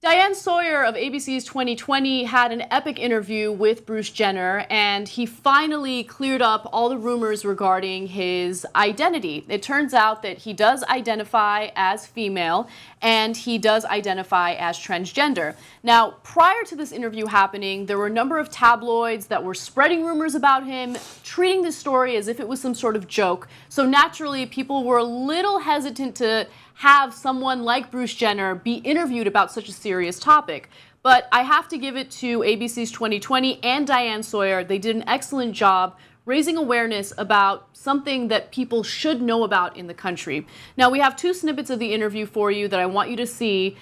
Diane Sawyer of ABC's 2020 had an epic interview with Bruce Jenner, and he finally cleared up all the rumors regarding his identity. It turns out that he does identify as female, and he does identify as transgender. Now, prior to this interview happening, there were a number of tabloids that were spreading rumors about him, treating this story as if it was some sort of joke. So naturally, people were a little hesitant to have someone like Bruce Jenner be interviewed about such a serious topic. But I have to give it to ABC's 2020 and Diane Sawyer. They did an excellent job raising awareness about something that people should know about in the country. Now, we have two snippets of the interview for you that I want you to see.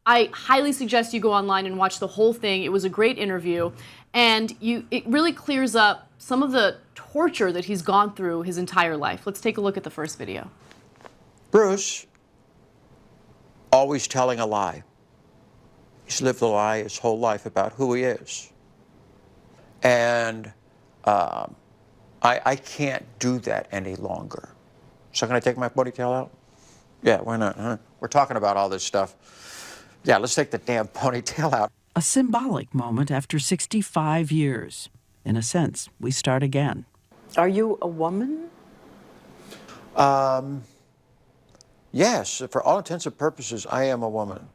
I highly suggest you go online and watch the whole thing. It was a great interview, and it really clears up some of the torture that he's gone through his entire life. Let's take a look at the first video. Bruce, always telling a lie. He's lived a lie his whole life about who he is. And I can't do that any longer. So can I take my ponytail out? Yeah, why not, huh? We're talking about all this stuff. Yeah, let's take the damn ponytail out. A symbolic moment after 65 years. In a sense, we start again. Are you a woman? Yes, for all intents and purposes, I am a woman.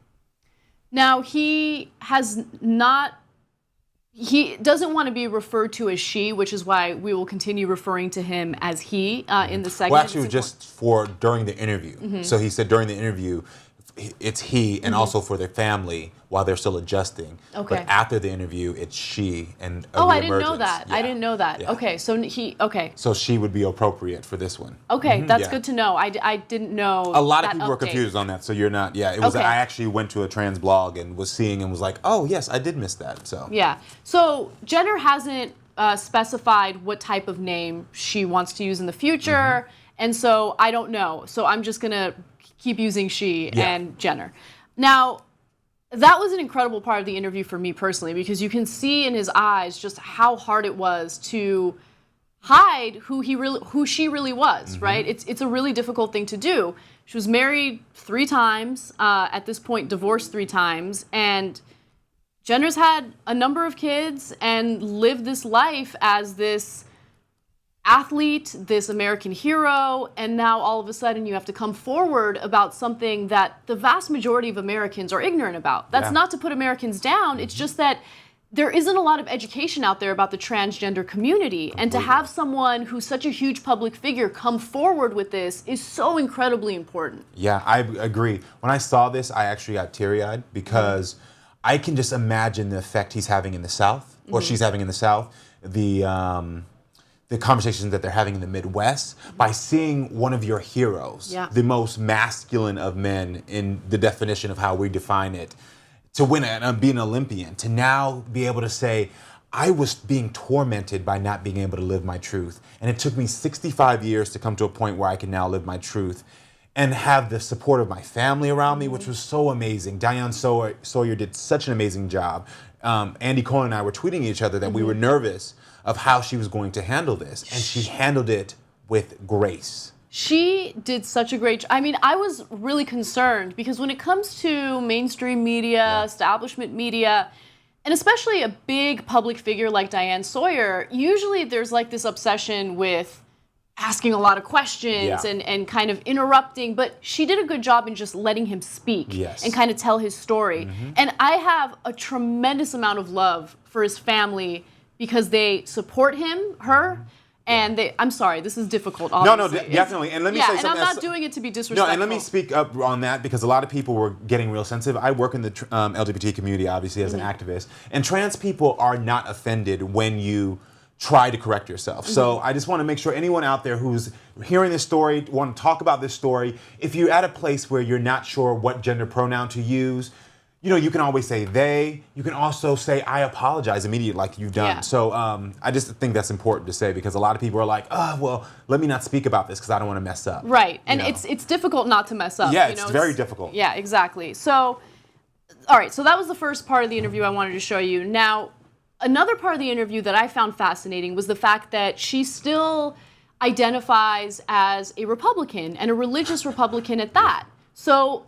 Now, he doesn't want to be referred to as she, which is why we will continue referring to him as he in the segment. Well, actually, just for during the interview. Mm-hmm. So he said during the interview, it's he, and also for their family while they're still adjusting. Okay. But after the interview, it's she and I didn't know that. Yeah. I didn't know that. Yeah. Okay, so So she would be appropriate for this one. Okay, that's good to know. I didn't know. A lot of people were confused on that, so you're not. Yeah, it was. Okay. I actually went to a trans blog and was seeing and was like, oh yes, I did miss that. So yeah. So Jenner hasn't specified what type of name she wants to use in the future, and so I don't know. So I'm just gonna keep using she and Jenner. Now, that was an incredible part of the interview for me personally, because you can see in his eyes just how hard it was to hide who she really was, right? It's a really difficult thing to do. She was married 3 times, at this point divorced 3 times, and Jenner's had a number of kids and lived this life as this athlete, this American hero, and now all of a sudden you have to come forward about something that the vast majority of Americans are ignorant about. That's not to put Americans down, it's just that there isn't a lot of education out there about the transgender community. Completely. And to have someone who's such a huge public figure come forward with this is so incredibly important. Yeah, I agree. When I saw this, I actually got teary-eyed because I can just imagine the effect he's having in the South, or she's having in the South, the conversations that they're having in the Midwest, by seeing one of your heroes, the most masculine of men in the definition of how we define it, to win and be an Olympian, to now be able to say, I was being tormented by not being able to live my truth. And it took me 65 years to come to a point where I can now live my truth and have the support of my family around me, which was so amazing. Diane Sawyer did such an amazing job. Andy Cohen and I were tweeting each other that we were nervous of how she was going to handle this, and she handled it with grace. She did such a great job. I mean, I was really concerned because when it comes to mainstream media, establishment media, and especially a big public figure like Diane Sawyer, usually there's like this obsession with asking a lot of questions and kind of interrupting, but she did a good job in just letting him speak and kind of tell his story. And I have a tremendous amount of love for his family because they support her, and I'm sorry, this is difficult, obviously. No, definitely. And let me say something. And I'm not doing it to be disrespectful. No, and let me speak up on that because a lot of people were getting real sensitive. I work in the LGBT community, obviously, as an activist, and trans people are not offended when you try to correct yourself. So I just want to make sure anyone out there who's hearing this story, want to talk about this story, if you're at a place where you're not sure what gender pronoun to use, you know, you can always say they. You can also say, I apologize immediately, like you've done. So I just think that's important to say because a lot of people are like, oh, well, let me not speak about this because I don't want to mess up. Right, and it's difficult not to mess up. Yeah, it's very difficult. Yeah, exactly. So, all right, so that was the first part of the interview I wanted to show you. Now, another part of the interview that I found fascinating was the fact that she still identifies as a Republican, and a religious Republican at that. So,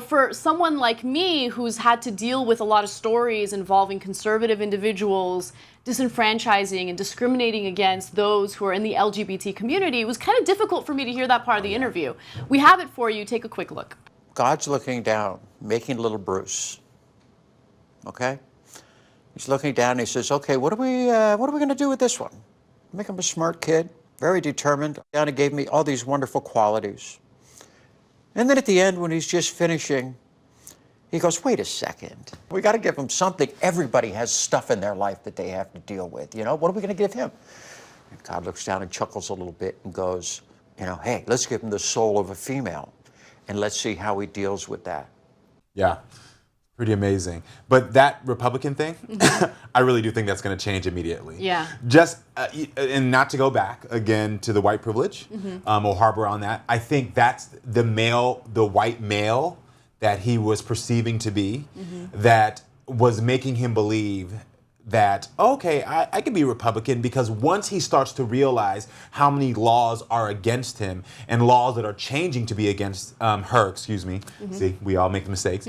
for someone like me who's had to deal with a lot of stories involving conservative individuals disenfranchising and discriminating against those who are in the LGBT community, it was kind of difficult for me to hear that part of the interview. We have it for you. Take a quick look. God's looking down, making little Bruce. Okay? He's looking down and he says, okay, what are we going to do with this one? Make him a smart kid, very determined. And he gave me all these wonderful qualities. And then at the end, when he's just finishing, he goes, wait a second. We got to give him something. Everybody has stuff in their life that they have to deal with. What are we going to give him? And God looks down and chuckles a little bit and goes, hey, let's give him the soul of a female. And let's see how he deals with that. Yeah, pretty amazing. But that Republican thing, I really do think that's going to change immediately. Yeah. Just, and not to go back again to the white privilege or harbor on that, I think that's the white male that he was perceiving to be that was making him believe that, okay, I can be Republican, because once he starts to realize how many laws are against him and laws that are changing to be against her, see, we all make mistakes,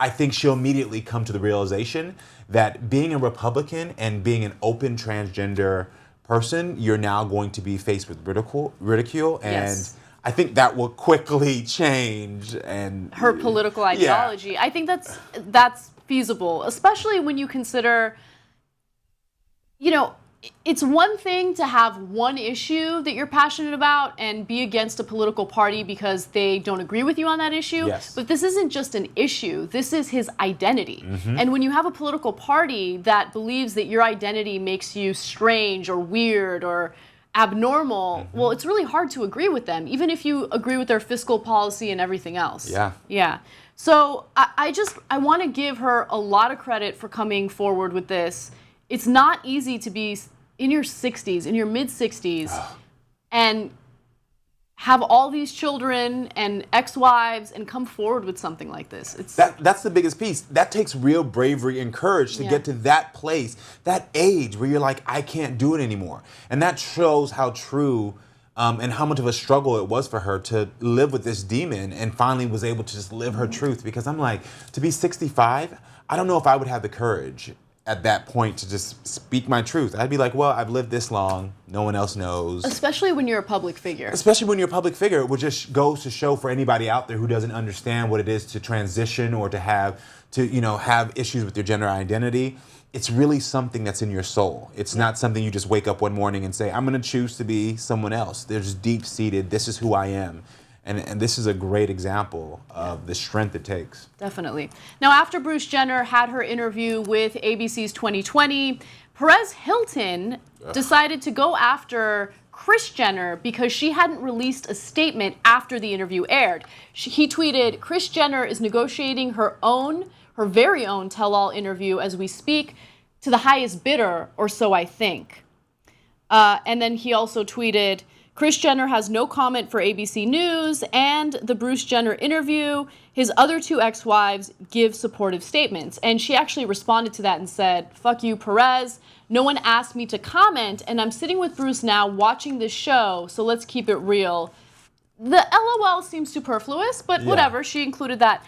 I think she'll immediately come to the realization that being a Republican and being an open transgender person, you're now going to be faced with ridicule and Yes. I think that will quickly change and Her political ideology. Yeah. I think that's feasible, especially when you consider, it's one thing to have one issue that you're passionate about and be against a political party because they don't agree with you on that issue. Yes. But this isn't just an issue. This is his identity. And when you have a political party that believes that your identity makes you strange or weird or abnormal, well, it's really hard to agree with them, even if you agree with their fiscal policy and everything else. Yeah. Yeah. So I want to give her a lot of credit for coming forward with this. It's not easy to be in your 60s, in your mid-60s, and have all these children and ex-wives and come forward with something like this. That's the biggest piece. That takes real bravery and courage to get to that place, that age where you're like, I can't do it anymore. And that shows how true and how much of a struggle it was for her to live with this demon and finally was able to just live her truth. Because I'm like, to be 65, I don't know if I would have the courage at that point to just speak my truth. I'd be like, well, I've lived this long. No one else knows. Especially when you're a public figure. Especially when you're a public figure, it just goes to show for anybody out there who doesn't understand what it is to transition or to have issues with your gender identity. It's really something that's in your soul. It's not something you just wake up one morning and say, I'm going to choose to be someone else. There's deep-seated, this is who I am. And this is a great example of the strength it takes. Definitely. Now, after Bruce Jenner had her interview with ABC's 2020, Perez Hilton decided to go after Kris Jenner because she hadn't released a statement after the interview aired. He tweeted, Kris Jenner is negotiating her very own tell-all interview as we speak to the highest bidder, or so I think. And then he also tweeted, Kris Jenner has no comment for ABC News and the Bruce Jenner interview. His other two ex-wives give supportive statements. And she actually responded to that and said, fuck you, Perez. No one asked me to comment, and I'm sitting with Bruce now watching this show, so let's keep it real. The LOL seems superfluous, but whatever, she included that.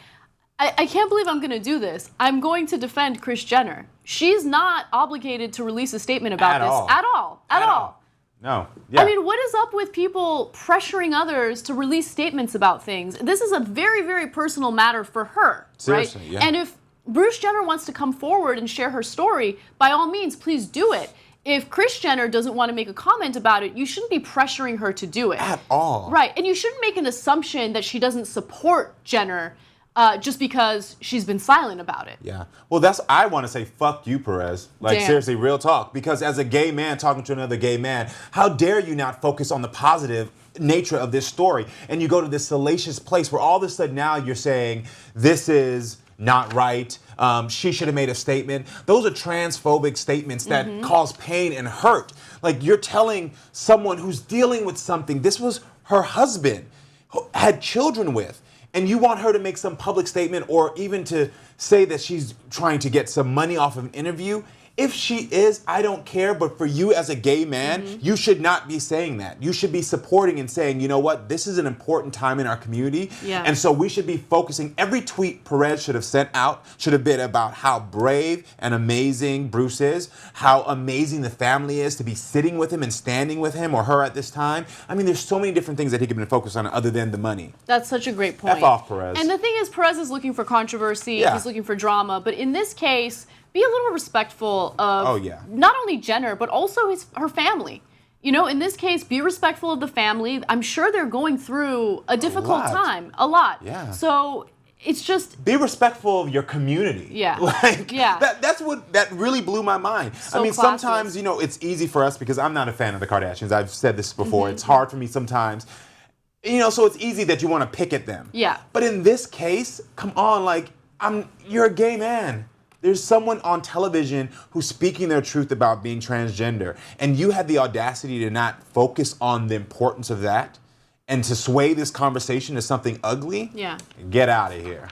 I can't believe I'm going to do this. I'm going to defend Kris Jenner. She's not obligated to release a statement about this at all. No. Yeah. I mean, what is up with people pressuring others to release statements about things? This is a very, very personal matter for her, Seriously, right? yeah. And if Bruce Jenner wants to come forward and share her story, by all means, please do it. If Kris Jenner doesn't want to make a comment about it, you shouldn't be pressuring her to do it. At all. Right, and you shouldn't make an assumption that she doesn't support Jenner just because she's been silent about it. Yeah. Well, I want to say, fuck you, Perez. Like, Damn. seriously, real talk. Because as a gay man talking to another gay man, how dare you not focus on the positive nature of this story? And you go to this salacious place where all of a sudden now you're saying, this is not right. She should have made a statement. Those are transphobic statements that cause pain and hurt. Like, you're telling someone who's dealing with something, this was her husband, had children with, and you want her to make some public statement or even to say that she's trying to get some money off of an interview. If she is, I don't care, but for you as a gay man, you should not be saying that. You should be supporting and saying, you know what, this is an important time in our community. Yeah. And so we should be focusing, every tweet Perez should have sent out should have been about how brave and amazing Bruce is, how amazing the family is to be sitting with him and standing with him or her at this time. I mean, there's so many different things that he could have been focused on other than the money. That's such a great point. F off, Perez. And the thing is, Perez is looking for controversy. Yeah. He's looking for drama. But in this case, be a little respectful of not only Jenner, but also her family. You know, in this case, be respectful of the family. I'm sure they're going through a difficult time. A lot. Yeah. So it's just... Be respectful of your community. Yeah. Like, yeah. That really blew my mind. So I mean, classless. sometimes, you know, it's easy for us because I'm not a fan of the Kardashians. I've said this before. It's hard for me sometimes. You know, so it's easy that you want to pick at them. Yeah. But in this case, come on, like, you're a gay man. There's someone on television who's speaking their truth about being transgender, and you had the audacity to not focus on the importance of that and to sway this conversation to something ugly? Yeah. Get out of here.